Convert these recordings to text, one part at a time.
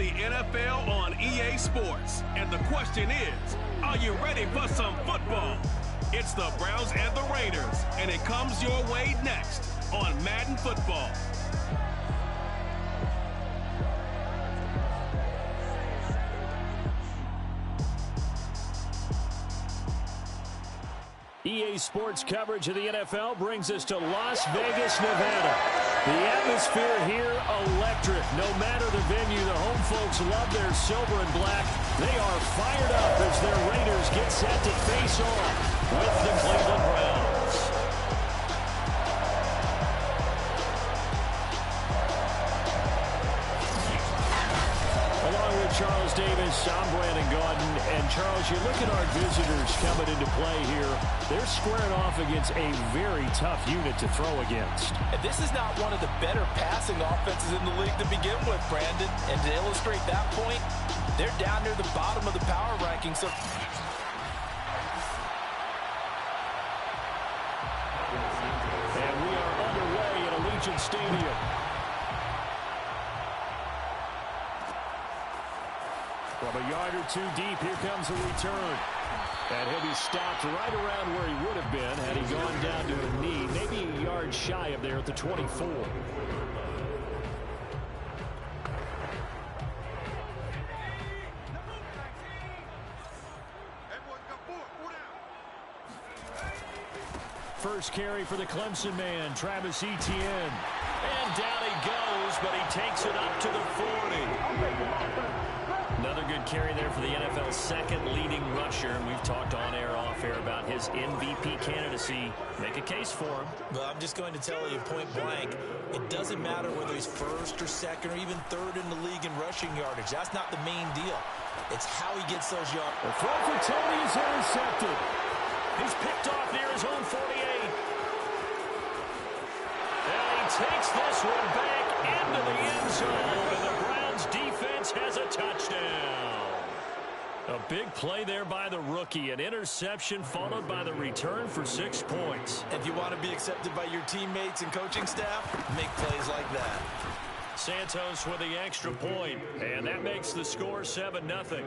the NFL on EA Sports. And the question is, are you ready for some football? It's the Browns and the Raiders, and it comes your way next on Madden Football. EA Sports coverage of the NFL brings us to Las Vegas, Nevada. The atmosphere here, electric. No matter the venue, the home folks love their silver and black. They are fired up as their Raiders get set to face off with the Cleveland Browns. Charles Davis, I'm Brandon Gaudin, and Charles, you look at our visitors coming into play here. They're squaring off against a very tough unit to throw against. And this is not one of the better passing offenses in the league to begin with, Brandon. And to illustrate that point, they're down near the bottom of the power rankings. So and we are underway at Allegiant Stadium. From a yard or two deep, here comes a return. And he'll be stopped right around where he would have been had he gone down to a knee, maybe a yard shy of there at the 24. First carry for the Clemson man, Travis Etienne. And down he goes, but he takes it up to the 40. Another good carry there for the NFL's second leading rusher. And we've talked on air, off air about his MVP candidacy. Make a case for him. Well, I'm just going to tell you point blank, it doesn't matter whether he's first or second or even third in the league in rushing yardage. That's not the main deal. It's how he gets those yards. The throw for Tony is intercepted. He's picked off near his own 48. And he takes this one back into the end zone. And the Browns defense has a touchdown. A big play there by the rookie. An interception followed by the return for 6 points. If you want to be accepted by your teammates and coaching staff, make plays like that. Santos with the extra point, and that makes the score 7-0.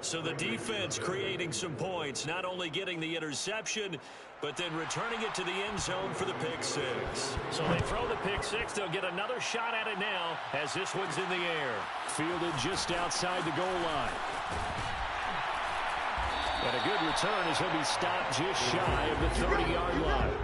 So the defense creating some points, not only getting the interception, but then returning it to the end zone for the pick six. So they throw the pick six. They'll get another shot at it now as this one's in the air. Fielded just outside the goal line. And a good return as he'll be stopped just shy of the 30-yard line.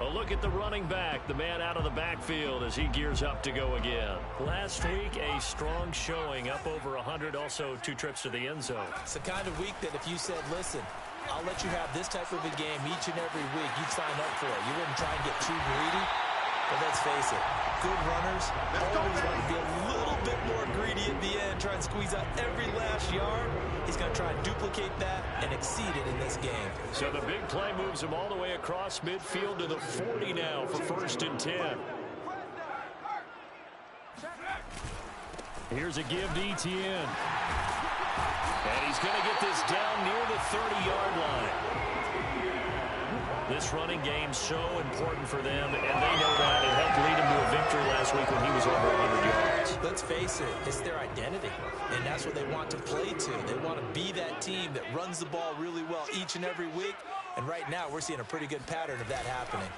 A look at the running back, the man out of the backfield as he gears up to go again. Last week, a strong showing, up over 100, also 2 trips to the end zone. It's the kind of week that if you said, listen, I'll let you have this type of a game each and every week, you'd sign up for it. You wouldn't try and get too greedy. But let's face it, good runners always want to be a little bit more greedy at the end, try and squeeze out every last yard. He's going to try and duplicate that and exceed it in this game. So the big play moves him all the way across midfield to the 40 now for 1st and 10. Here's a give to Etienne. And he's going to get this down near the 30-yard line. This running game so important for them, and they know that. It helped lead him to a victory last week when he was over 100 yards. Let's face it, it's their identity, and that's what they want to play to. They want to be that team that runs the ball really well each and every week, and right now we're seeing a pretty good pattern of that happening.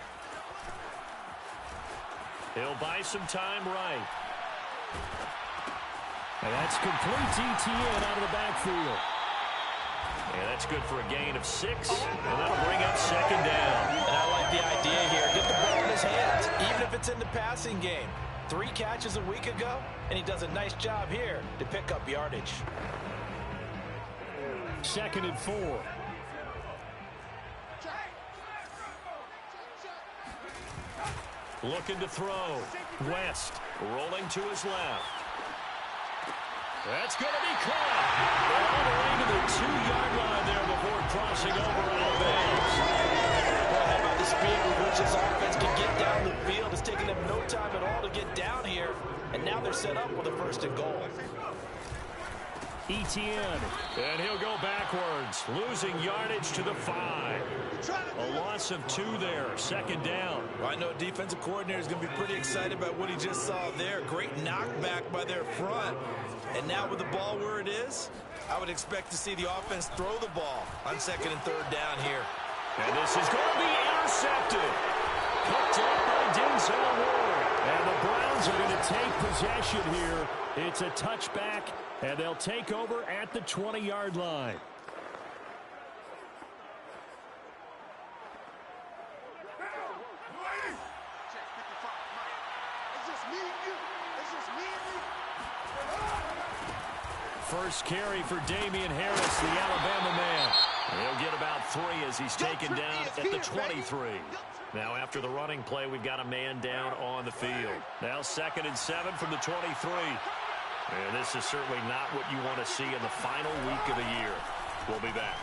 He'll buy some time right. And that's complete to Etienne out of the backfield. And that's good for a gain of 6, and that'll bring up 2nd down. And I like the idea here. Get the ball in his hands, even if it's in the passing game. 3 catches a week ago, and he does a nice job here to pick up yardage. 2nd and 4. Looking to throw. West rolling to his left. That's going to be caught. All the way to the 2-yard line there before crossing over out of bounds. Well, how about the speed with which this offense can get down the field? It's taking them no time at all to get down here, and now they're set up with a 1st and goal. Etienne. And he'll go backwards, losing yardage to the 5. A loss of 2 there, 2nd down. Well, I know defensive coordinator is going to be pretty excited about what he just saw there. Great knockback by their front. And now with the ball where it is, I would expect to see the offense throw the ball on 2nd and 3rd down here. And this is going to be intercepted. Picked up by Denzel Ward. And the Browns are going to take possession here. It's a touchback, and they'll take over at the 20-yard line. First carry for Damian Harris, the Alabama man. He'll get about 3 as he's taken down at the 23. Now after the running play, we've got a man down on the field. Now 2nd and 7 from the 23. And this is certainly not what you want to see in the final week of the year. We'll be back.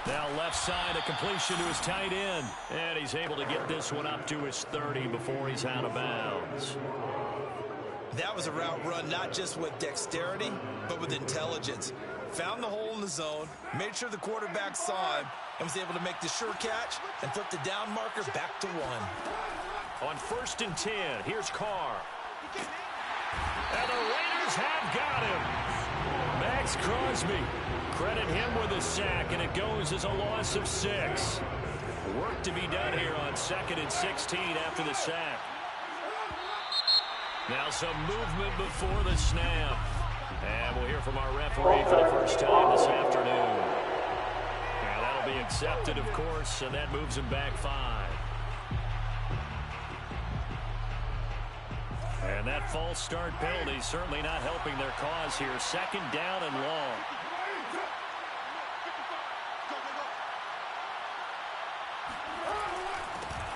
Now left side, a completion to his tight end. And he's able to get this one up to his 30 before he's out of bounds. That was a route run not just with dexterity, but with intelligence. Found the hole in the zone, made sure the quarterback saw him, and was able to make the sure catch and flip the down marker back to 1. On 1st and 10, here's Carr. And the Raiders have got him. Max Crosby. Credit him with a sack, and it goes as a loss of 6. Work to be done here on 2nd and 16 after the sack. Now some movement before the snap. And we'll hear from our referee for the first time this afternoon. And that'll be accepted, of course, and that moves him back 5. And that false start penalty certainly not helping their cause here. 2nd down and long.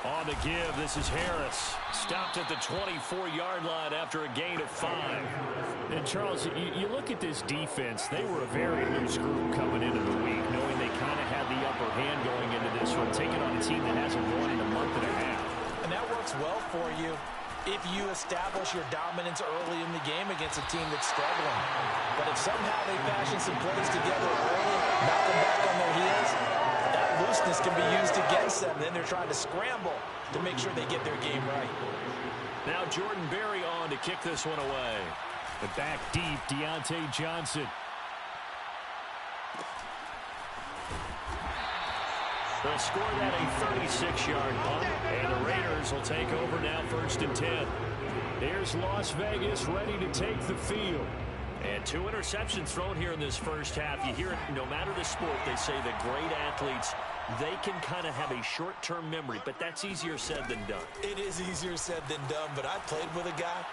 On the give, this is Harris. Stopped at the 24-yard line after a gain of 5. And, Charles, you look at this defense. They were a very loose group coming into the week, knowing they kind of had the upper hand going into this one, taking on a team that hasn't won in a month and a half. And that works well for you if you establish your dominance early in the game against a team that's struggling. But if somehow they fashion some plays together early, knock them back on their heels, that looseness can be used against them. Then they're trying to scramble to make sure they get their game right. Now Jordan Berry on to kick this one away. But back deep, Deontay Johnson. They'll score that a 36-yard punt, and the Raiders will take over now 1st and 10. Here's Las Vegas ready to take the field. And 2 interceptions thrown here in this first half. You hear it, no matter the sport, they say that great athletes, they can kind of have a short-term memory, but that's easier said than done. It is easier said than done, but I played with a guy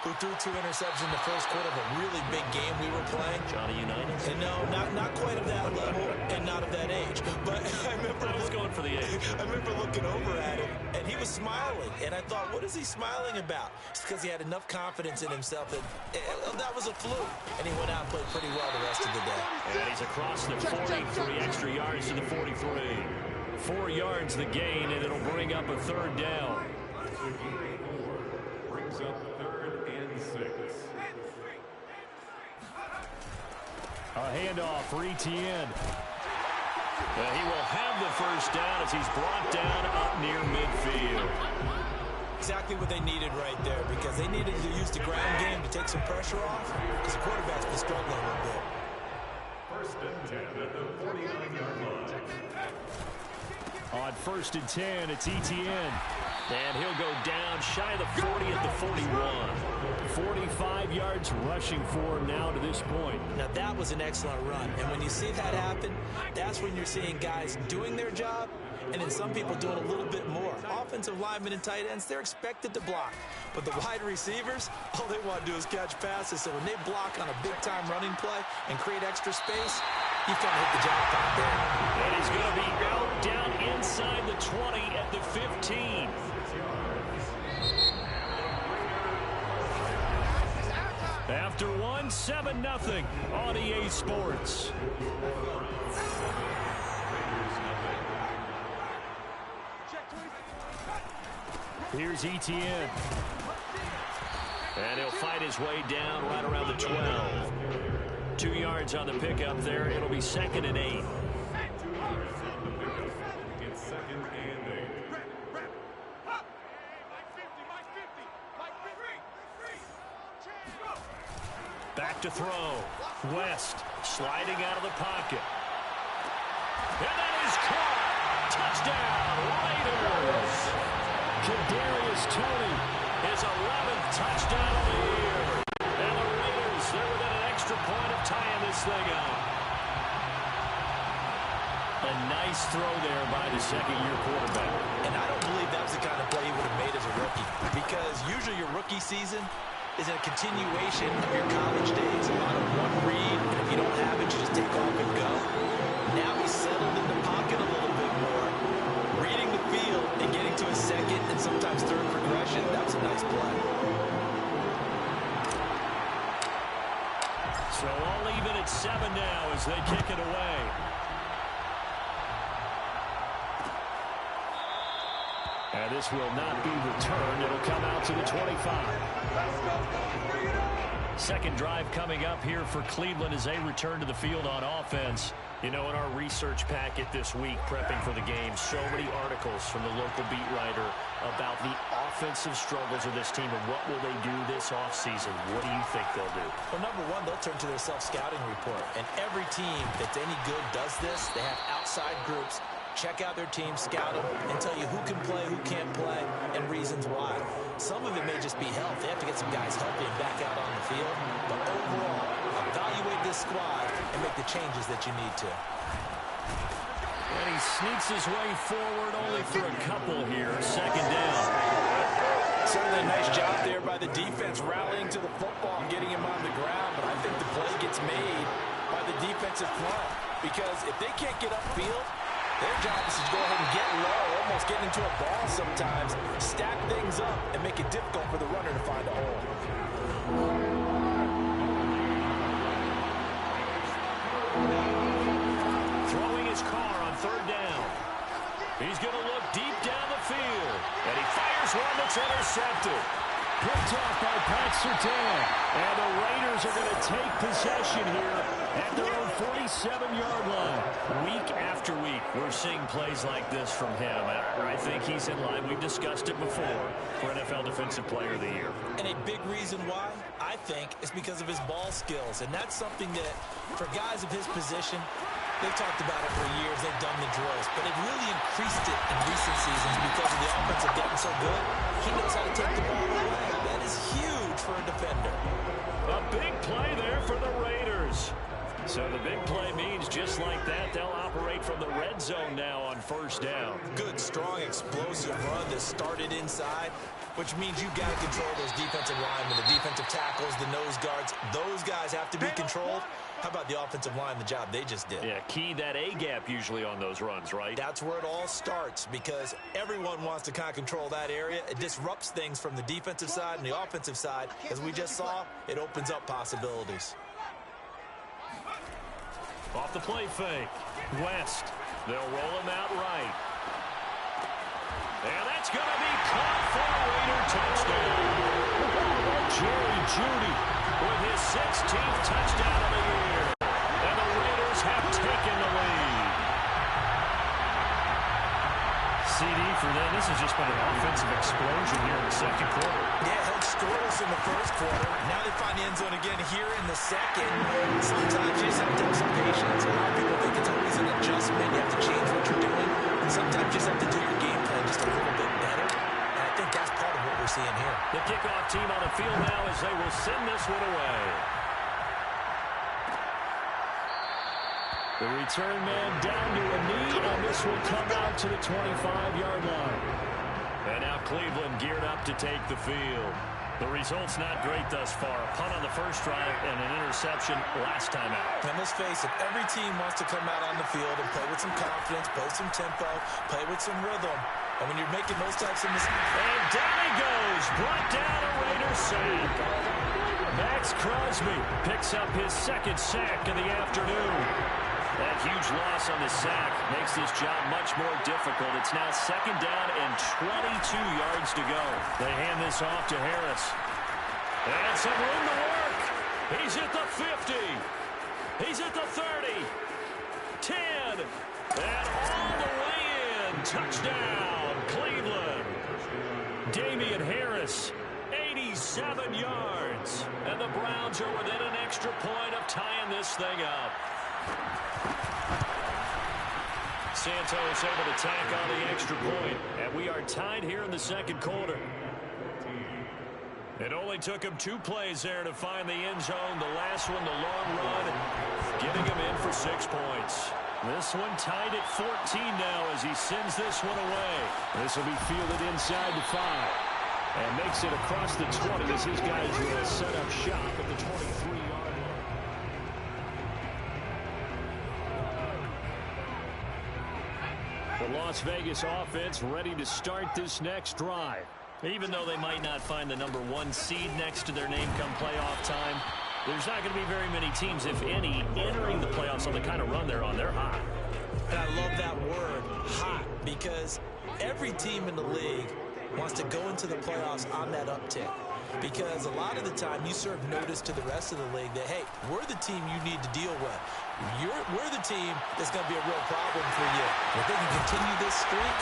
who threw 2 interceptions in the first quarter of a really big game we were playing. Johnny Unitas? And no, not quite of that level and not of that age. But I was going for the age. I remember looking over at him, and he was smiling. And I thought, what is he smiling about? It's because he had enough confidence in himself that that was a fluke. And he went out and played pretty well the rest of the day. And he's across the 43 extra yards to the 43. 4 yards the gain, and it'll bring up a 3rd down. Brings up 3rd and 6. A handoff for Etienne. He will have the first down as he's brought down up near midfield. Exactly what they needed right there, because they needed to use the ground game to take some pressure off, because the quarterback's been struggling a little bit. 1st and 10 at the 49-yard line. On 1st and 10, it's Etienne. And he'll go down shy of the 40 at the 41. 45 yards rushing for him now to this point. Now that was an excellent run. And when you see that happen, that's when you're seeing guys doing their job and then some people doing a little bit more. Offensive linemen and tight ends, they're expected to block. But the wide receivers, all they want to do is catch passes. So when they block on a big-time running play and create extra space, you kind of hit the jackpot there. And he's going to be out down inside the 20 at the 15. After 1, 7-0 on EA Sports. Here's Etienne. And he'll fight his way down right around the 12. 2 yards on the pickup there. It'll be 2nd and 8. It's 2nd and 8. Back to throw. West sliding out of the pocket. And that is caught. Touchdown, Raiders. Kadarius Toney, his 11th touchdown of the year. And the Raiders, they're within an extra point of tying this thing up. A nice throw there by the second-year quarterback. And I don't believe that was the kind of play he would have made as a rookie, because usually your rookie season is a continuation of your college days. A lot of one read, and if you don't have it, you just take off and go. Now he's settled in the pocket a little bit more, reading the field and getting to his second and sometimes third progression. That was a nice play. So all even at 7 now as they kick it away. And this will not be returned. It'll come out to the 25. Second drive coming up here for Cleveland as they return to the field on offense. You know, in our research packet this week, prepping for the game, so many articles from the local beat writer about the offensive struggles of this team and what will they do this offseason. What do you think they'll do? Well, number one, they'll turn to their self-scouting report. And every team that's any good does this. They have outside groups. Check out their team, scout them, and tell you who can play, who can't play, and reasons why. Some of it may just be health. They have to get some guys healthy and back out on the field. But overall, evaluate this squad and make the changes that you need to. And he sneaks his way forward only for a couple here. Second down. Certainly a nice job there by the defense rallying to the football and getting him on the ground. But I think the play gets made by the defensive front. Because if they can't get upfield, their job is to go ahead and get low, almost get into a ball sometimes, stack things up, and make it difficult for the runner to find a hole. Throwing his car on third down. He's going to look deep down the field. And he fires one that's intercepted. Picked off by Pat Surtain. And the Raiders are going to take possession here at their own 47-yard line. Week after week, we're seeing plays like this from him. And I think he's in line. We've discussed it before for NFL Defensive Player of the Year. And a big reason why, I think, is because of his ball skills. And that's something that, for guys of his position, they've talked about it for years. They've done the drills. But they've really increased it in recent seasons because of the offense have gotten so good. He knows how to take the ball away. That is huge for a defender. A big play there for the Raiders. So the big play means just like that, they'll operate from the red zone now on first down. Good, strong, explosive run that started inside, which means you've got to control those defensive linemen, the defensive tackles, the nose guards. Those guys have to be controlled. How about the offensive line, the job they just did? Yeah, key that A-gap usually on those runs, right? That's where it all starts, because everyone wants to kind of control that area. It disrupts things from the defensive side and the offensive side. As we just saw, it opens up possibilities. Off the play fake. West. They'll roll him out right. And that's going to be caught for a Raider touchdown. Jerry Jeudy with his 16th touchdown of the year. And the Raiders have taken the lead. CD for them. This has just been an offensive explosion here in the second quarter. Yeah, held scoreless in the first quarter. Now they find the end zone again here in the second. Sometimes you just have to have some patience. A lot of people think it's always an adjustment. You have to change what you're doing. And sometimes you just have to do your game plan just a little bit better. And I think that's part of what we're seeing here. The kickoff team on the field now as they will send this one away. The return man down to a knee, and this will come out to the 25-yard line. And now Cleveland geared up to take the field. The result's not great thus far. A punt on the first drive and an interception last time out. And let's face it, every team wants to come out on the field and play with some confidence, play with some tempo, play with some rhythm. And when you're making those types of mistakes... And down he goes, brought down a Raider sack. Max Crosby picks up his second sack of the afternoon. That huge loss on the sack makes this job much more difficult. It's now second down and 22 yards to go. They hand this off to Harris. And some room to work. He's at the 50. He's at the 30. 10. And all the way in. Touchdown, Cleveland. Damian Harris, 87 yards. And the Browns are within an extra point of tying this thing up. Santos able to tack on the extra point. And we are tied here in the second quarter. It only took him 2 plays there to find the end zone. The last one, the long run, getting him in for 6 points. This one tied at 14 now as he sends this one away. This will be fielded inside the 5. And makes it across the 20 as his guys will set up shop at the 23-yard line. The Las Vegas offense ready to start this next drive. Even though they might not find the number 1 seed next to their name come playoff time, there's not going to be very many teams, if any, entering the playoffs on the kind of run they're on. They're hot. And I love that word, hot, because every team in the league wants to go into the playoffs on that uptick. Because a lot of the time you serve notice to the rest of the league that, hey, we're the team you need to deal with. We're the team that's going to be a real problem for you. If they can continue this streak,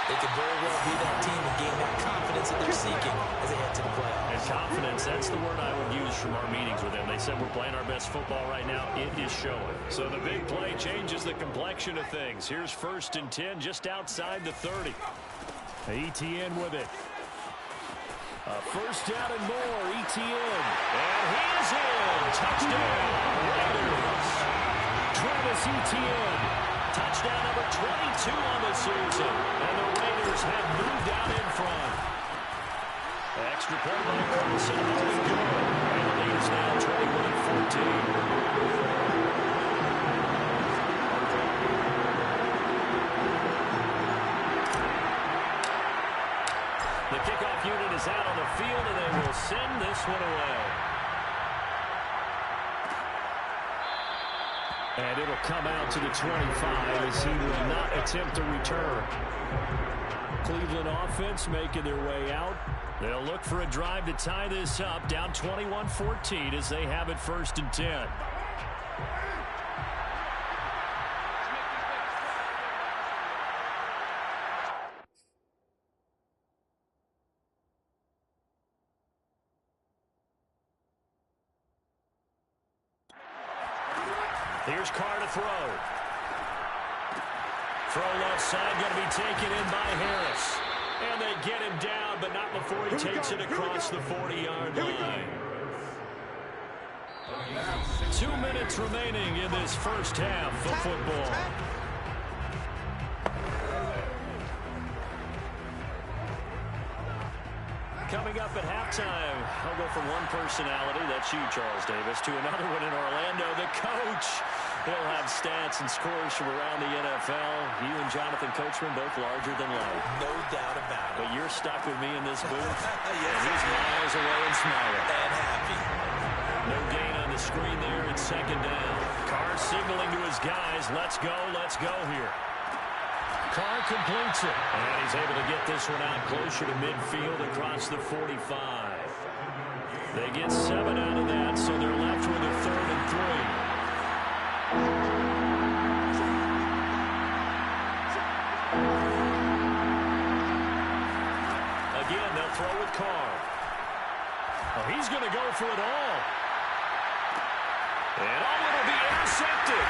they could very well be that team and gain that confidence that they're seeking as they head to the playoffs. And confidence, that's the word I would use from our meetings with them. They said we're playing our best football right now. It is showing. So the big play changes the complexion of things. Here's 1st and 10 just outside the 30. ETN with it. First down and more, ETN. And he is in. Touchdown, Raiders. Travis Etienne. Touchdown number 22 on the season. And the Raiders have moved out in front. Extra point by Carlson. Good. And the lead is now 21-14. The kickoff unit is out on the field, and they will send this one away. And it'll come out to the 25 as he will not attempt to return. Cleveland offense making their way out. They'll look for a drive to tie this up, down 21-14 as they have it 1st and 10. Here's Carr to throw. Throw left side, going to be taken in by Harris. And they get him down, but not before he takes it across the 40-yard line. 2 minutes remaining in this first half of football. Coming up at halftime, I'll go from one personality, that's you, Charles Davis, to another one in Orlando, the coach. He'll have stats and scores from around the NFL. You and Jonathan Coachman both larger than life. No doubt about it. But you're stuck with me in this booth. Yes, and he's miles away and smiling. And happy. No gain on the screen there. It's 2nd down. Carr signaling to his guys, let's go here. Carr completes it. And he's able to get this one out closer to midfield across the 45. They get 7 out of that, so they're left with a 3rd and 3. Again, they'll throw with Carr. Oh, he's going to go for it all. And it'll be intercepted.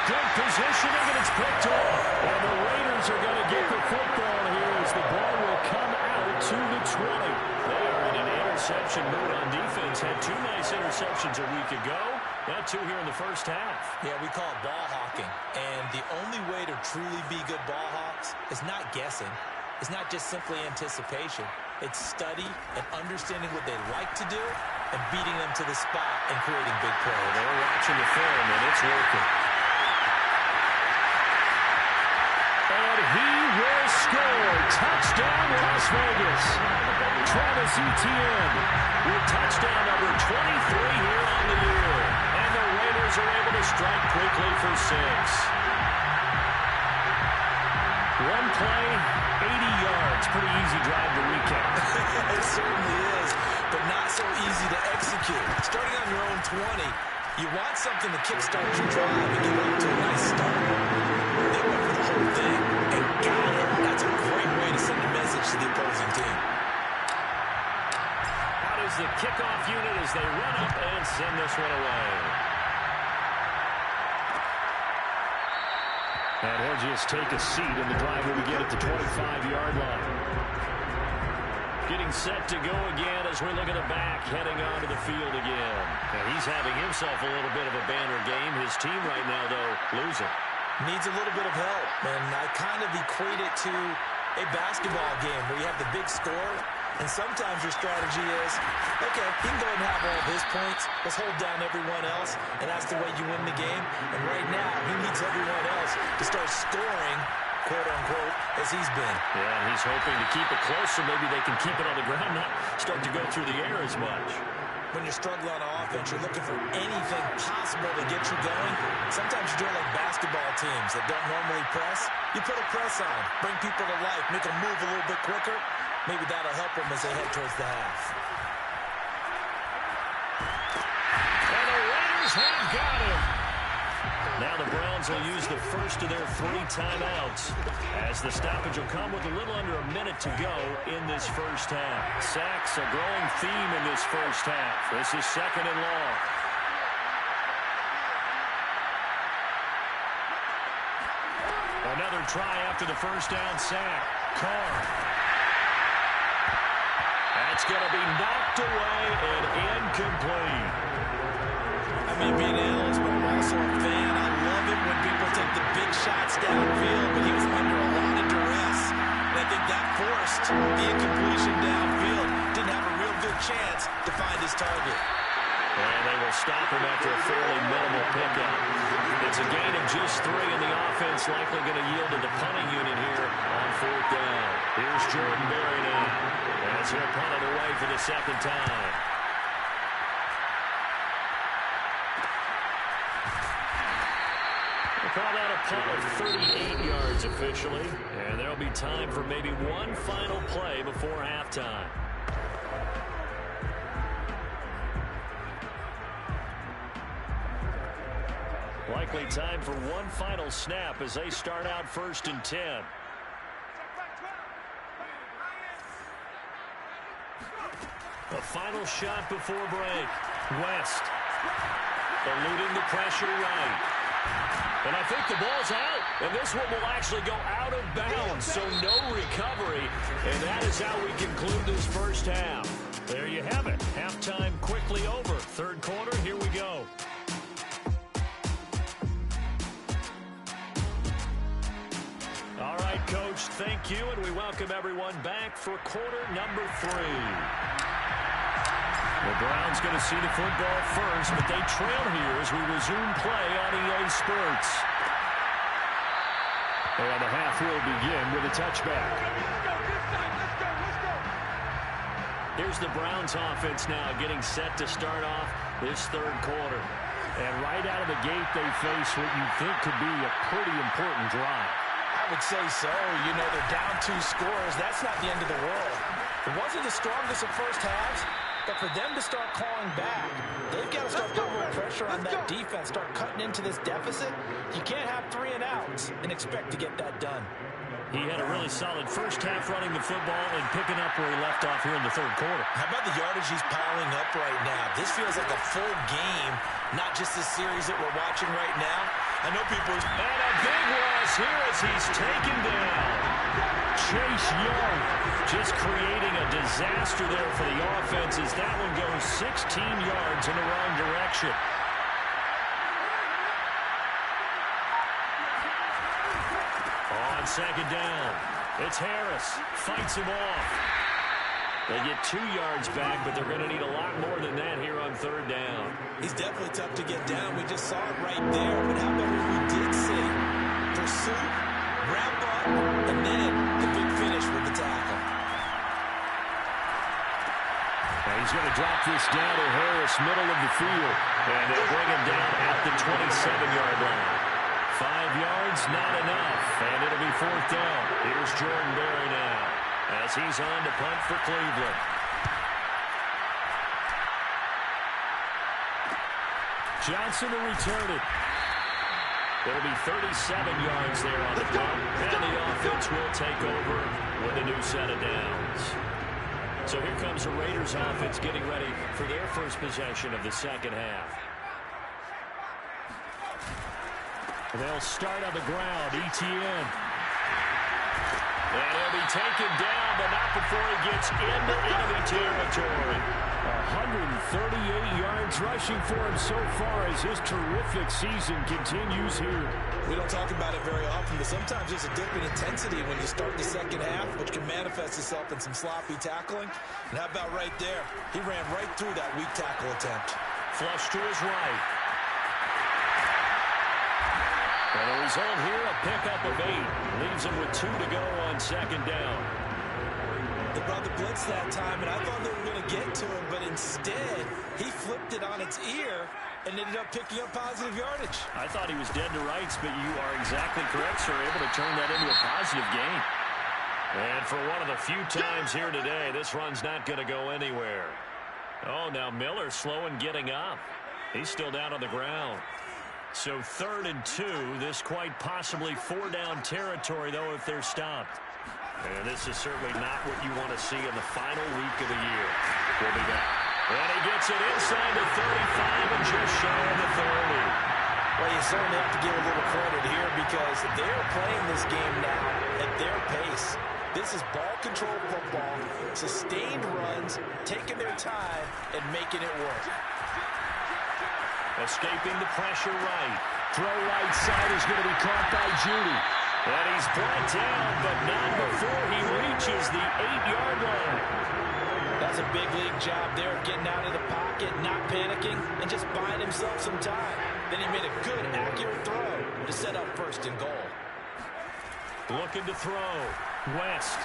Good positioning, and it's picked off. And the Raiders are going to get the football here as the ball will come out to the 20. They are in an interception mood on defense. Had 2 nice interceptions a week ago. Had 2 here in the first half. Yeah, we call it ball hawking. And the only way to truly be good ball hawks is not guessing. It's not just simply anticipation. It's study and understanding what they like to do and beating them to the spot and creating big plays. They're watching the film, and it's working. And he will score. Touchdown, Las Vegas. Travis Etienne with touchdown number 23 here on the year. And the Raiders are able to strike quickly for 6. One play, 80 yards. Pretty easy drive to recap. It certainly is, but not so easy 20, you want something to kickstart your drive and get off to a nice start. They went for the whole thing and got it. That's a great way to send a message to the opposing team. Out is the kickoff unit as they run up and send this one away. And he'll just take a seat, and the drive will begin at the 25-yard line. Getting set to go again as we look at the back, heading onto the field again. And he's having himself a little bit of a banner game. His team right now, though, losing. Needs a little bit of help, and I kind of equate it to a basketball game where you have the big score, and sometimes your strategy is, okay, he can go ahead and have all of his points. Let's hold down everyone else, and that's the way you win the game. And right now, he needs everyone else to start scoring, quote-unquote, as he's been. Yeah, and he's hoping to keep it close so maybe they can keep it on the ground, not start to go through the air as much. When you're struggling on offense, you're looking for anything possible to get you going. Sometimes you do it like basketball teams that don't normally press. You put a press on, bring people to life, make them move a little bit quicker. Maybe that'll help them as they head towards the half. And the Raiders have got him. Now the Browns will use the first of their 3 timeouts, as the stoppage will come with a little under a minute to go in this first half. Sacks, a growing theme in this first half. This is 2nd and long. Another try after the first down sack. Carr. That's going to be knocked away and incomplete. I may be an analyst, but I'm also a fan. I love it when people take the big shots downfield, but he was under a lot of duress. And I think that forced the incompletion downfield. Didn't have a real good chance to find his target. And they will stop him after a fairly minimal pickup. It's a gain of just 3, and the offense likely going to yield to the punting unit here on 4th down. Here's Jordan Berry now. As he'll punt it away for the 2nd time. We'll call that a punt of 38 yards officially. And there'll be time for maybe one final play before halftime. Likely time for one final snap as they start out 1st and 10. A final shot before break. West eluding the pressure right. And I think the ball's out. And this one will actually go out of bounds, so no recovery. And that is how we conclude this first half. There you have it. Halftime quickly over. 3rd quarter, here we go. All right, Coach, thank you. And we welcome everyone back for quarter number 3. The Browns going to see the football first, but they trail here as we resume play on EA Sports. And the half will begin with a touchback. Here's the Browns offense now getting set to start off this 3rd quarter. And right out of the gate, they face what you think could be a pretty important drive. I would say so. You know, they're down 2 scores. That's not the end of the world. It wasn't the strongest of first halves. But for them to start calling back, they've got to start putting more pressure on that defense, start cutting into this deficit. You can't have 3 and outs and expect to get that done. He had a really solid first half running the football and picking up where he left off here in the 3rd quarter. How about the yardage he's piling up right now? This feels like a full game, not just this series that we're watching right now. I know people... And a big loss here as he's taken down. Chase Young just creating a disaster there for the offense as that one goes 16 yards in the wrong direction. On 2nd down, it's Harris. Fights him off. They get 2 yards back, but they're going to need a lot more than that here on 3rd down. He's definitely tough to get down. We just saw it right there. But how about what we did see? Pursuit, wrap up, and then the big finish with the tackle. And he's going to drop this down to Harris, middle of the field. And they'll bring him down at the 27-yard line. 5 yards, not enough. And it'll be 4th down. Here's Jordan Berry now as he's on to punt for Cleveland. Johnson to return it. It'll be 37 yards there on the punt, and the offense will take over with a new set of downs. So here comes the Raiders offense getting ready for their first possession of the second half. They'll start on the ground. Etienne. And he'll be taken down, but not before he gets into enemy territory. 138 yards rushing for him so far as his terrific season continues here. We don't talk about it very often, but sometimes there's a dip in intensity when you start the second half, which can manifest itself in some sloppy tackling. And how about right there? He ran right through that weak tackle attempt. Flush to his right. And the result here, a pickup of 8. Leaves him with 2 to go on second down. They brought the blitz that time, and I thought they were going to get to him, but instead, he flipped it on its ear and ended up picking up positive yardage. I thought he was dead to rights, but you are exactly correct, sir. Able to turn that into a positive gain. And for one of the few times here today, this run's not going to go anywhere. Oh, now Miller's slow in getting up. He's still down on the ground. So 3rd and 2, this quite possibly 4-down territory, though, if they're stopped. And this is certainly not what you want to see in the final week of the year. We'll be back. And he gets it inside the 35 and just shy of the 30. Well, you certainly have to give a little credit here because they're playing this game now at their pace. This is ball control football, sustained runs, taking their time, and making it work. Escaping the pressure right. Throw right side is going to be caught by Judy. And he's brought down, but not before he reaches the 8-yard line. That's a big league job there of getting out of the pocket, not panicking, and just buying himself some time. Then he made a good, accurate throw to set up 1st and goal. Looking to throw. West.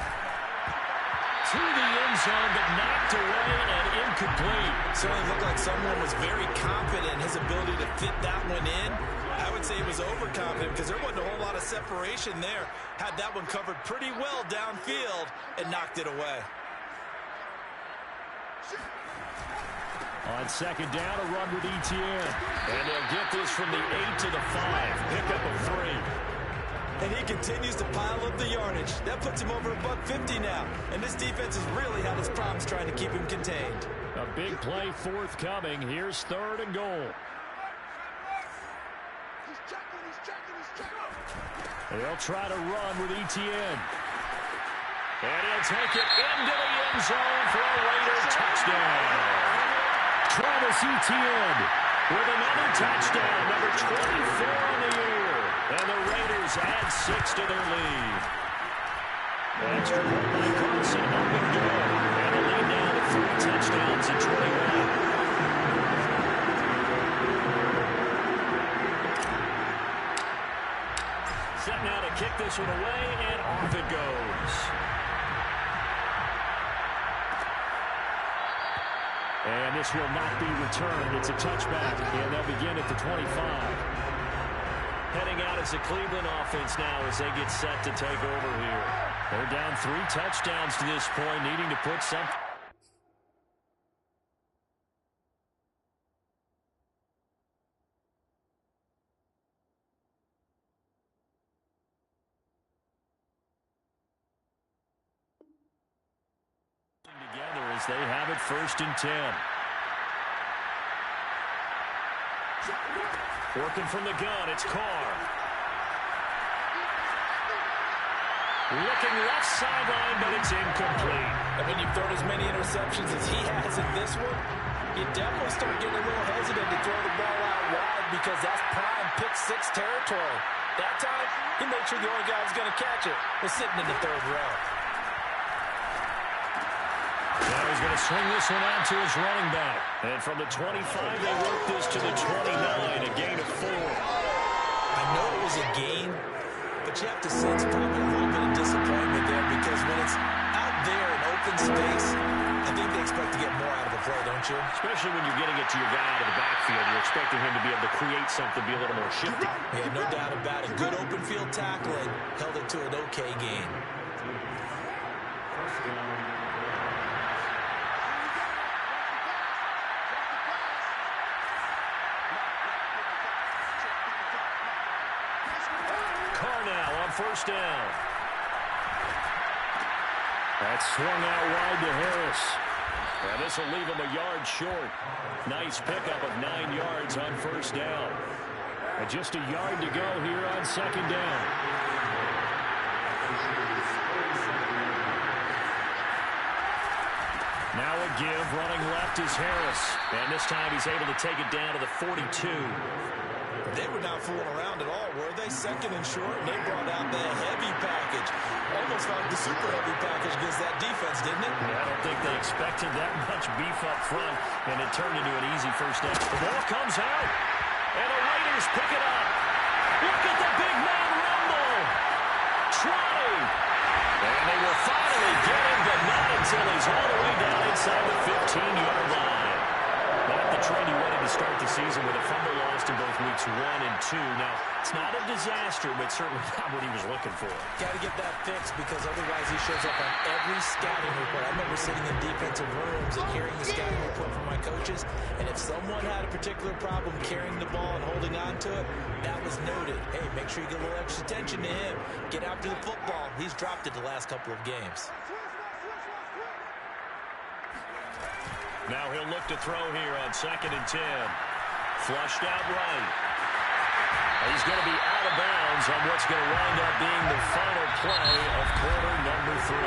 To the end zone, but knocked away and incomplete. Certainly looked like someone was very confident in his ability to fit that one in. I would say he was overconfident because there wasn't a whole lot of separation there. Had that one covered pretty well downfield and knocked it away. On second down, a run with Etienne. And they'll get this from the 8 to the 5. Pickup of 3. And he continues to pile up the yardage. That puts him over $150 now. And this defense has really had its problems trying to keep him contained. A big play forthcoming. Here's 3rd and goal. They'll try to run with Etienne. And he'll take it into the end zone for a Raider touchdown. Travis Etienne with another touchdown, number 24 on the year. And the Raiders add 6 to their lead. Extra point by Carson, open door. And the lead down to 3 touchdowns in 21. Set now to kick this one away, and off it goes. And this will not be returned. It's a touchback, and they'll begin at the 25. Heading out as the Cleveland offense now as they get set to take over here. They're down 3 touchdowns to this point, needing to put something. Together as they have it 1st and 10. Working from the gun, it's Carr. Looking left sideline, but it's incomplete. And when you've thrown as many interceptions as he has in this one, you definitely start getting a little hesitant to throw the ball out wide because that's prime pick-6 territory. That time, he made sure the only guy who's going to catch it was sitting in the 3rd row. Now he's going to swing this one out to his running back. And from the 25, they work this to the 29, a gain of 4. I know it was a gain, but you have to sense probably a little bit of disappointment there because when it's out there in open space, I think they expect to get more out of the play, don't you? Especially when you're getting it to your guy out of the backfield. You're expecting him to be able to create something, be a little more shifty. Yeah, no doubt about it. Good open field tackling held it to an okay gain. first down. That's swung out wide to Harris. And this will leave him a yard short. Nice pickup of 9 yards on first down. And just a yard to go here on second down. Now a give, running left is Harris. And this time he's able to take it down to the 42. They were not fooling around at all, were they? Second and short, and they brought out the heavy package. Almost like the super heavy package against that defense, didn't it? Yeah, I don't think they expected that much beef up front, and it turned into an easy first down. The ball comes out, and the Raiders pick it up. Look at the big man rumble. Trotting. And they will finally get him, but not until he's all the way down inside the 15-yard line. Not the trend he wanted to start the season with a fumble lost in both weeks 1 and 2. Now, it's not a disaster, but certainly not what he was looking for. Got to get that fixed because otherwise he shows up on every scouting report. I remember sitting in defensive rooms and hearing the scouting report from my coaches, and if someone had a particular problem carrying the ball and holding on to it, that was noted. Hey, make sure you get a little extra attention to him. Get after the football. He's dropped it the last couple of games. Now he'll look to throw here on 2nd and 10. Flushed out right. He's going to be out of bounds on what's going to wind up being the final play of quarter number 3.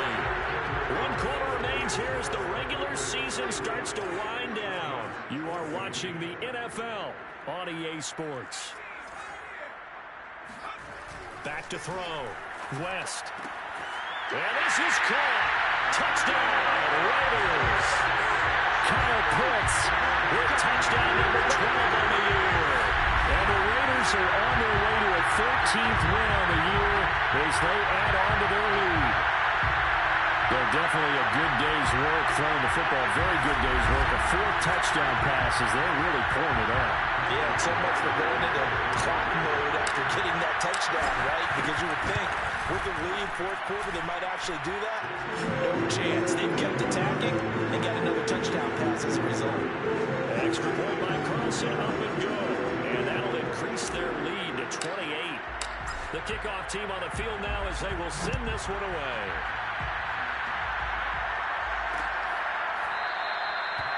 1 quarter remains here as the regular season starts to wind down. You are watching the NFL on EA Sports. Back to throw. West. And this is caught. Touchdown, Raiders. Kyle Pitts with touchdown number 12 on the year. And the Raiders are on their way to a 13th win on the year as they add on to their lead. Well, definitely a good day's work throwing the football. Very good day's work. A 4th touchdown pass as they're really pouring it on. Yeah, and so much for going into clock mode after getting that touchdown, right? Because you would think with the lead, 4th quarter, they might actually do that. No chance. They've kept attacking and got another touchdown pass as a result. Extra point by Carlson, up and go. And that'll increase their lead to 28. The kickoff team on the field now as they will send this one away.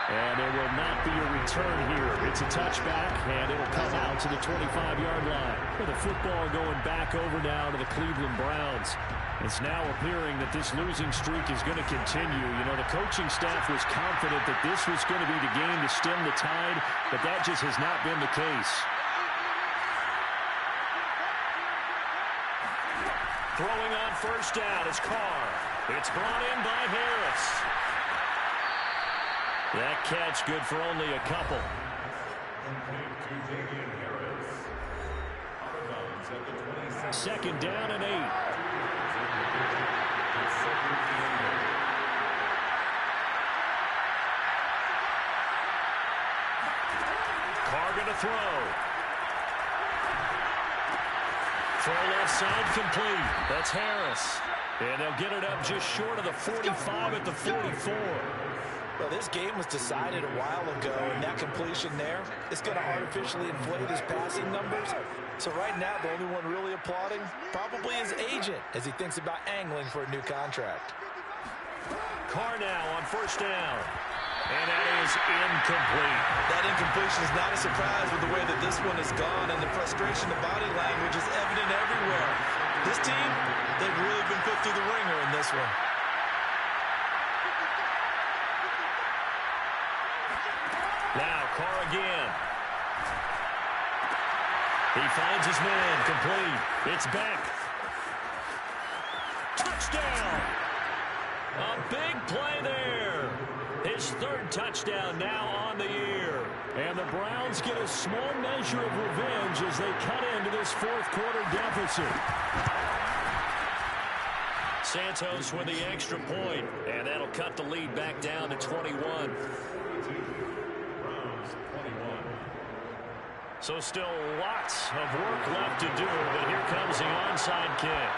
And there will not be a return here. It's a touchback, and it will come out to the 25-yard line. With the football going back over now to the Cleveland Browns. It's now appearing that this losing streak is going to continue. You know, the coaching staff was confident that this was going to be the game to stem the tide, but that just has not been the case. Throwing on first down is Carr. It's brought in by Harris. That catch good for only a couple. Second down and 8. Carr going to throw. Throw left side complete. That's Harris. And they'll get it up just short of the 45 at the 44. Well, this game was decided a while ago, and that completion there is going to artificially inflate his passing numbers. So right now, the only one really applauding probably his agent as he thinks about angling for a new contract. Carr now on first down. And that is incomplete. That incompletion is not a surprise with the way that this one has gone, and the frustration, the body language is evident everywhere. This team, they've really been put through the ringer in this one. Now, Carr again. He finds his man, complete. It's back. Touchdown! A big play there. His 3rd touchdown now on the year. And the Browns get a small measure of revenge as they cut into this 4th quarter deficit. Santos with the extra point, and that'll cut the lead back down to 21. So still lots of work left to do, but here comes the onside kick.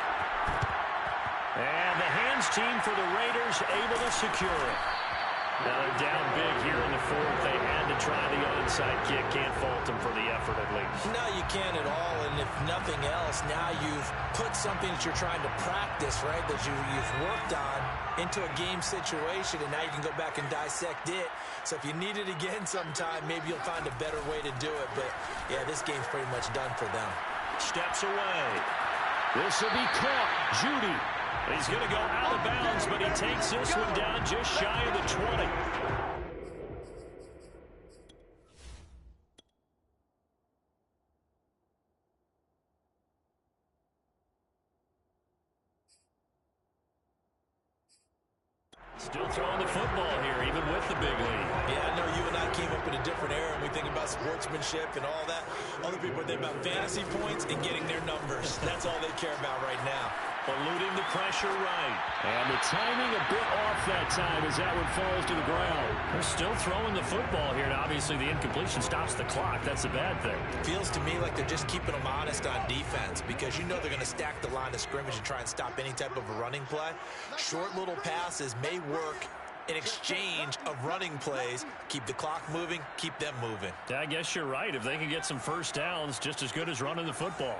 And the hands team for the Raiders able to secure it. Now they're down big here in the 4th. They had to try the onside kick. Can't fault him for the effort at least. No, you can't at all. And if nothing else, now you've put something that you're trying to practice, right, that you've worked on into a game situation, and now you can go back and dissect it. So if you need it again sometime, maybe you'll find a better way to do it. But, yeah, this game's pretty much done for them. Steps away. This will be caught. Judy. He's going to go out of bounds, but he takes this one down just shy of the 20. Still throwing the football here, even with the big lead. Yeah, I know you and I came up in a different era, and we think about sportsmanship and all that. Other people think about fantasy points and getting their numbers. That's all they care about right now. Eluding the pressure right. And the timing a bit off that time as that one falls to the ground. They're still throwing the football here, and obviously the incompletion stops the clock. That's a bad thing. Feels to me like they're just keeping them honest on defense, because you know they're going to stack the line of scrimmage and try and stop any type of a running play. Short little passes may work in exchange of running plays. Keep the clock moving, keep them moving. Yeah, I guess you're right. If they can get some first downs, just as good as running the football.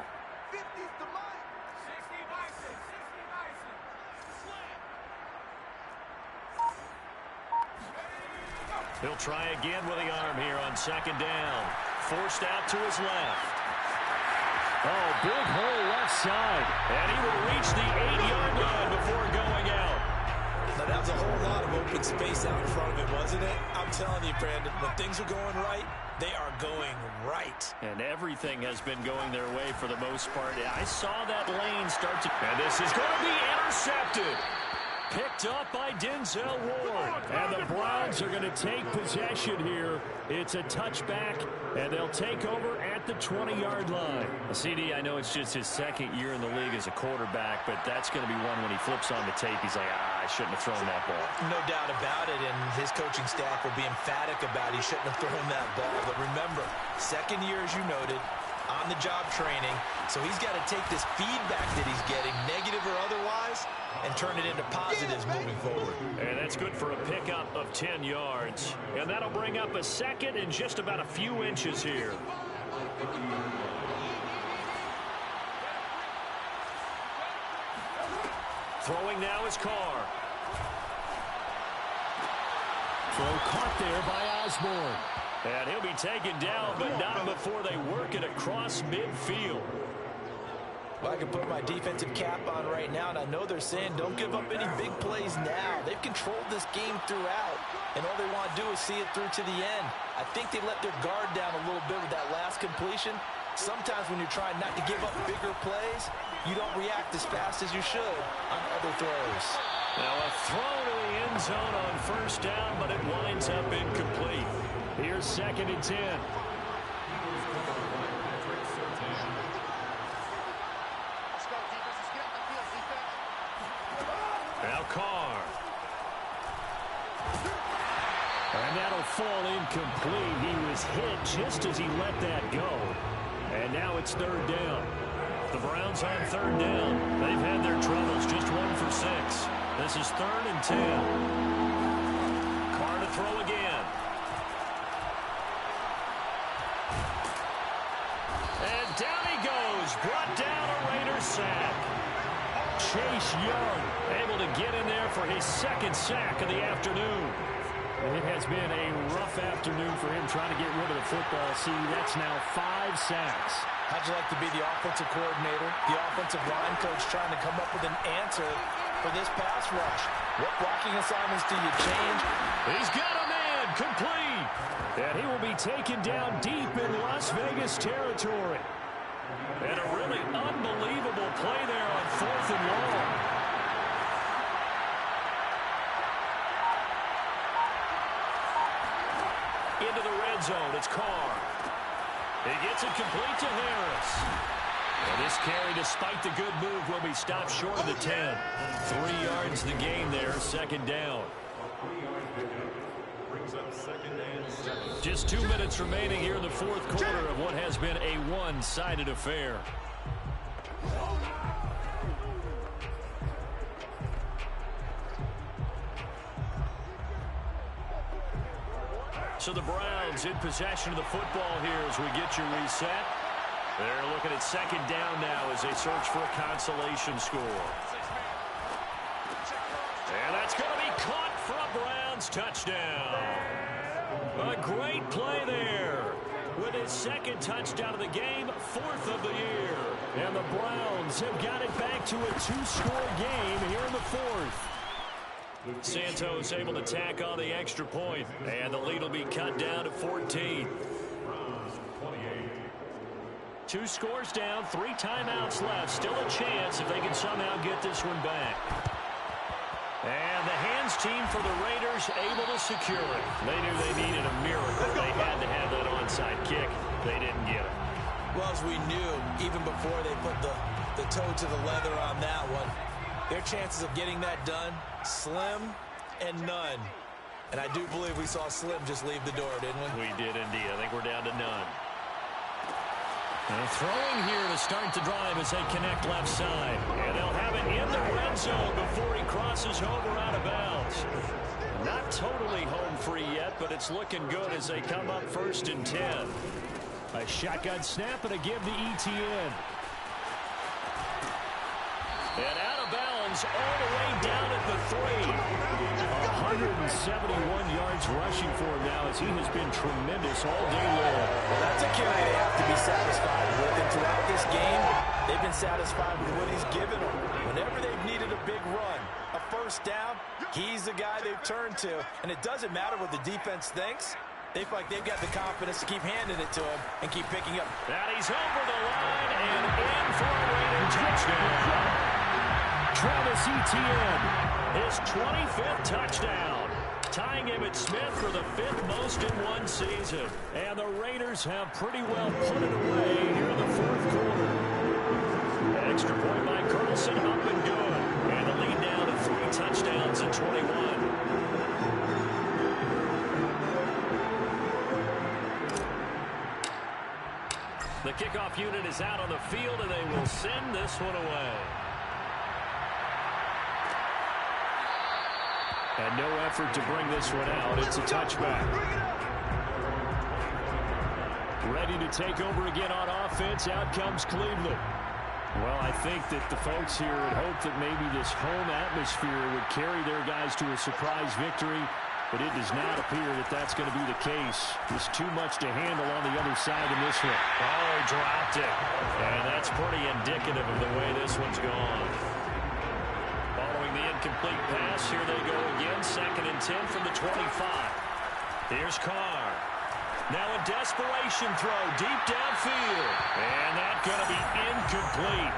He'll try again with the arm here on second down. Forced out to his left. Oh, big hole left side. And he will reach the 8-yard line before going out. Now, that was a whole lot of open space out in front of him, wasn't it? I'm telling you, Brandon, when things are going right, they are going right. And everything has been going their way for the most part. I saw that lane start to... And this is going to be intercepted. Picked up by Denzel Ward. And the Browns are going to take possession here. It's a touchback, and they'll take over at the 20-yard line. CD, I know it's just his second year in the league as a quarterback, but that's going to be one when he flips on the tape. He's like, I shouldn't have thrown that ball. No doubt about it, and his coaching staff will be emphatic about he shouldn't have thrown that ball. But remember, second year, as you noted, on-the-job training, so he's got to take this feedback that he's getting, negative or otherwise, and turn it into positives moving forward. And that's good for a pickup of 10 yards. And that'll bring up a second and just about a few inches here. Throwing now is Carr. Throw caught there by Osborne. And he'll be taken down, but not before they work it across midfield. Well, I can put my defensive cap on right now, and I know they're saying don't give up any big plays now. They've controlled this game throughout, and all they want to do is see it through to the end. I think they let their guard down a little bit with that last completion. Sometimes when you're trying not to give up bigger plays, you don't react as fast as you should on other throws. Now a throw to the end zone on first down, but it winds up incomplete. Here's 2nd and 10. Now Carr. And that'll fall incomplete. He was hit just as he let that go. And now it's 3rd down. The Browns on 3rd down. They've had their troubles, just 1 for 6. This is 3rd and 10. Carr to throw again. And down he goes. Brought down a Raiders sack. Chase Young able to get in there for his 2nd sack of the afternoon. It has been a rough afternoon for him trying to get rid of the football. See, that's now 5 sacks. How'd you like to be the offensive coordinator, the offensive line coach trying to come up with an answer for this pass rush? What blocking assignments do you change? He's got a man complete. And he will be taken down deep in Las Vegas territory. And a really unbelievable play there on 4th and long. Into the red zone, it's Carr. He gets it complete to Harris. And this carry, despite the good move, will be stopped short of the 10. 3 yards the gain there, 2nd down. Just 2 minutes remaining here in the 4th quarter of what has been a one-sided affair. So the Browns in possession of the football here as we get you reset. They're looking at second down now as they search for a consolation score. And that's going to be caught for a Browns touchdown. A great play there. With his second touchdown of the game, 4th of the year. And the Browns have got it back to a 2-score game here in the 4th. Santos able to tack on the extra point, and the lead will be cut down to 14. 2 scores down, 3 timeouts left. Still a chance if they can somehow get this one back. And the hands team for the Raiders able to secure it. They knew they needed a miracle. They had to have that onside kick. They didn't get it. Well, as we knew, even before they put the toe to the leather on that one, their chances of getting that done, slim and none. And I do believe we saw Slim just leave the door, didn't we? We did indeed. I think we're down to none. And throwing here to start the drive as they connect left side. And they'll have it in the red zone before he crosses over out of bounds. Not totally home free yet, but it's looking good as they come up 1st and 10. A shotgun snap and a give to ETN. And out of bounds all the way down at the 3. 171 yards rushing for him now as he has been tremendous all day long. Well, that's a carry they have to be satisfied with. And throughout this game, they've been satisfied with what he's given them. Whenever they've needed a big run, a 1st down, he's the guy they've turned to. And it doesn't matter what the defense thinks. They feel like they've got the confidence to keep handing it to him and keep picking up. Now he's over the line and in for a Raider touchdown. Travis Etienne, his 25th touchdown, tying him at Smith for the 5th most in one season. And the Raiders have pretty well put it away here in the 4th quarter. An extra point by Carlson, up and good. And the lead down to 3 touchdowns and 21. The kickoff unit is out on the field, and they will send this one away. And no effort to bring this one out. It's a touchback. Ready to take over again on offense. Out comes Cleveland. Well, I think that the folks here would hope that maybe this home atmosphere would carry their guys to a surprise victory. But it does not appear that that's going to be the case. There's too much to handle on the other side in this one. Oh, dropped it. And that's pretty indicative of the way this one's gone. Following the incomplete pass, here they go again. 2nd and 10 from the 25. Here's Carr. Now a desperation throw deep downfield. And that's going to be incomplete.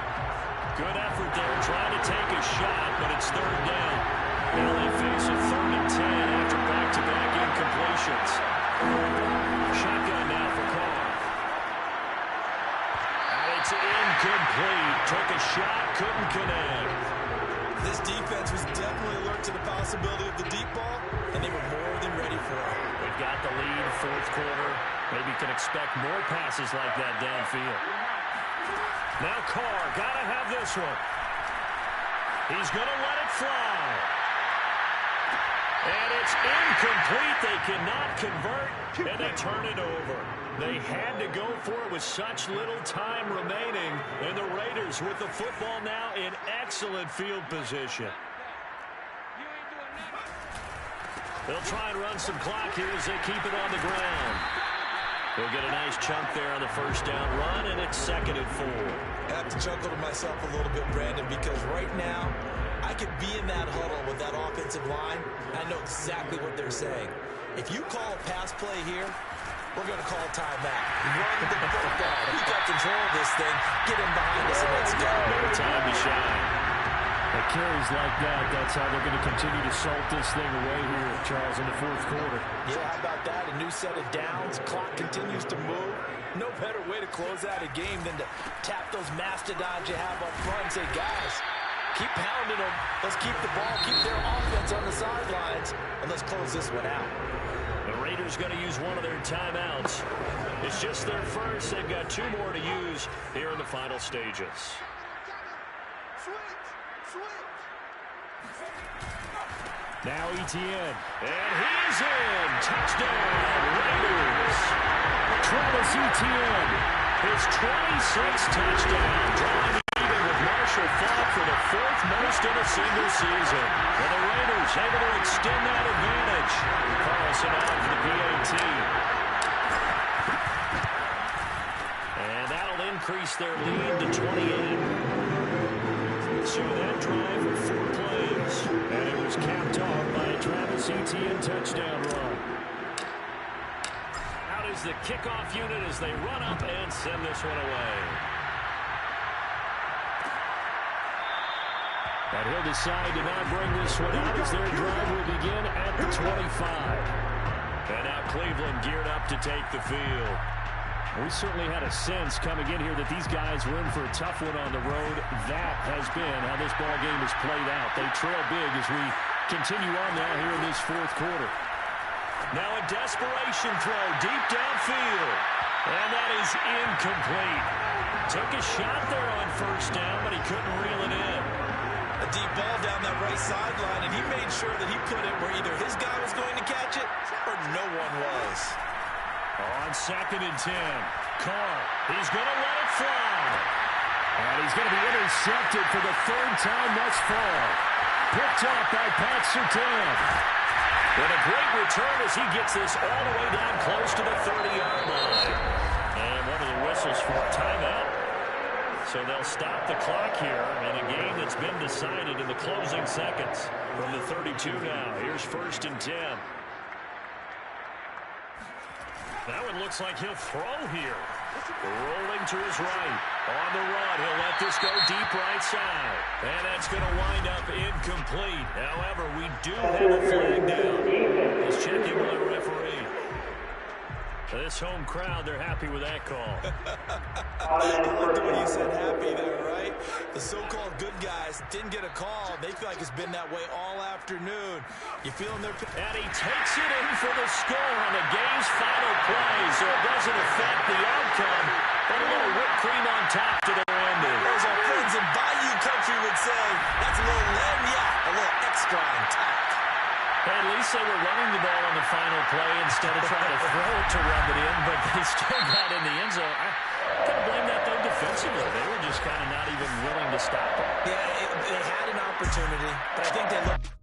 Good effort there trying to take a shot, but it's 3rd down. Now they face a 3rd and 10 after back-to-back incompletions. Shotgun now for Carr. And it's incomplete. Took a shot, couldn't connect. This defense was definitely alert to the possibility of the deep ball, and they were more than ready for it. They've got the lead, 4th quarter. Maybe can expect more passes like that downfield. Now Carr, got to have this one. He's going to let it fly. And it's incomplete. They cannot convert, and they turn it over. They had to go for it with such little time remaining, and the Raiders with the football now in excellent field position. They'll try and run some clock here as they keep it on the ground. They'll get a nice chunk there on the 1st down run, and it's 2nd and 4. I have to chuckle to myself a little bit, Brandon, because right now, I could be in that huddle with that offensive line. I know exactly what they're saying. If you call a pass play here, we're going to call timeout. Run the football. We got control of this thing. Get in behind us and let's go. No time to shine. At carries like that, that's how they're going to continue to salt this thing away here, Charles, in the 4th quarter. Yeah, how about that? A new set of downs. Clock continues to move. No better way to close out a game than to tap those mastodons you have up front and say, guys, keep pounding them. Let's keep the ball, keep their offense on the sidelines, and let's close this one out. The Raiders going to use one of their timeouts. It's just their first. They've got 2 more to use here in the final stages. Now Etienne. And he's in. Touchdown, Raiders. Travis Etienne, his 26th touchdown, drawing even with Marshall Faulk for the 4th most in a single season. And the Raiders able to extend that advantage. Carlson on for the PAT. And that'll increase their lead to 28. So that drive of 4 plays, and it was capped off by a Travis Etienne touchdown run. Out is the kickoff unit as they run up and send this one away. And he'll decide to not bring this one out as their drive will begin at the 25. And now Cleveland geared up to take the field. We certainly had a sense coming in here that these guys were in for a tough one on the road. That has been how this ball game has played out. They trail big as we continue on now here in this 4th quarter. Now a desperation throw deep downfield. And that is incomplete. Took a shot there on 1st down, but he couldn't reel it in. A deep ball down that right sideline, and he made sure that he put it where either his guy was going to catch it or no one was. On 2nd and 10, Carr, he's going to let it fly. And he's going to be intercepted for the 3rd time thus far. Picked up by Pat Surtain. And a great return as he gets this all the way down close to the 30-yard line. And one of the whistles for a timeout. So they'll stop the clock here in a game that's been decided in the closing seconds. From the 32 now, here's 1st and 10. That one looks like he'll throw here. Rolling to his right. On the run, he'll let this go deep right side. And that's going to wind up incomplete. However, we do have a flag down. Let's check in with our referee. This home crowd, they're happy with that call. I like the way you said happy there, right? The so-called good guys didn't get a call. They feel like it's been that way all afternoon. You feeling their... And he takes it in for the score on the game's final play, so it doesn't affect the outcome. But a little whipped cream on top to their ending. As our friends in Bayou Country would say, that's a little lagniappe, a little extra on top. Hey, at least they were running the ball on the final play instead of trying to throw it to rub it in, but they still got in the end zone. I couldn't blame that, though, defensively. They were just kind of not even willing to stop it. Yeah, they had an opportunity, but I think they looked...